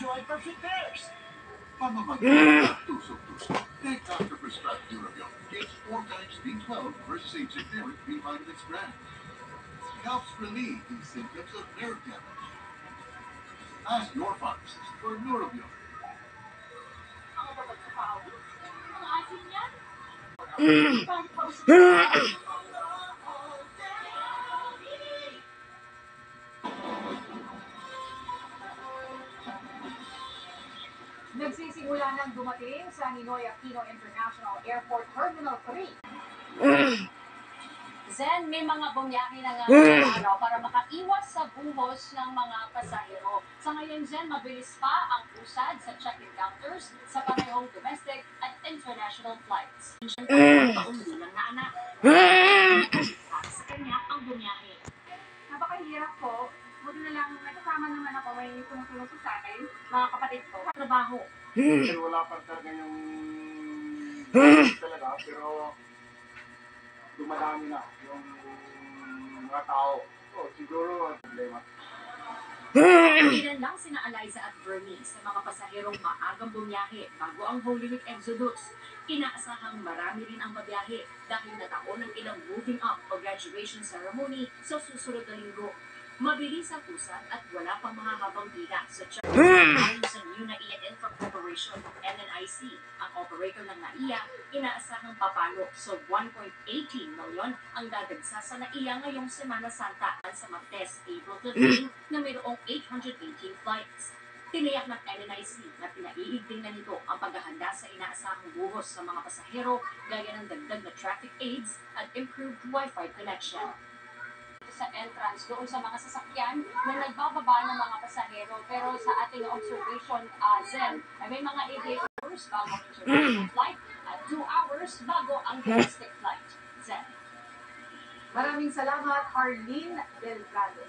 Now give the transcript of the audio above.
enjoy perfect pairs. Pamamagitan ng tusok-tusok. Thank Dr. Prescribed Durabion. Gets 4 times B12 versus a generic B vitamins brand. Helps relieve the symptoms of nerve damage. Ask your pharmacist for Durabion. Mga babag sa pawis. Mga asin yan. Nagsisimula nang dumating sa Ninoy Aquino International Airport Terminal 3. Zen, may mga bumiyahe na nga araw para makaiwas sa buhos ng mga pasahero. Sa ngayon, Zen, mabilis pa ang usad sa check-in counters sa parehong domestic at international flights. Taong bilang na anak. Sa kanya ang bumiyahe. Napakahirap po. Buti na lang, nagkasama naman ako, may tumutulong sa akin, mga kapatid ko, trabaho. Kasi wala pa talaga yung talaga, pero dumadami na yung mga tao. So, siguro, problema. Ilan lang sina Eliza at Bernie sa mga pasaherong maagang bumiyahe bago ang Holy Week Exodus. Inaasahang marami rin ang babiyahe dahil nataon ang ilang moving up o graduation ceremony sa susunod na linggo. Mabilis ang usad at wala pang mahahabang pila sa check. Ayon sa New NAIA Infra Corporation, NNIC, ang operator ng NAIA, inaasahang papalo sa 1.18 million ang dadagsa sa NAIA ngayong Semana Santa sa Martes, April 15, na mayroong 818 flights. Tiniyak ng NNIC na pinaiigting na nito ang paghahanda sa inaasahang buhos sa mga pasahero gaya ng dagdag na traffic aids at improved Wi-Fi connection. Sa entrance doon sa mga sasakyan na nagbababa ng mga pasahero. Pero sa ating observation, Zen, ay may mga 88 hours bago ang international flight at 2 hours bago ang domestic flight. Zen. Maraming salamat, Arlene Delgado.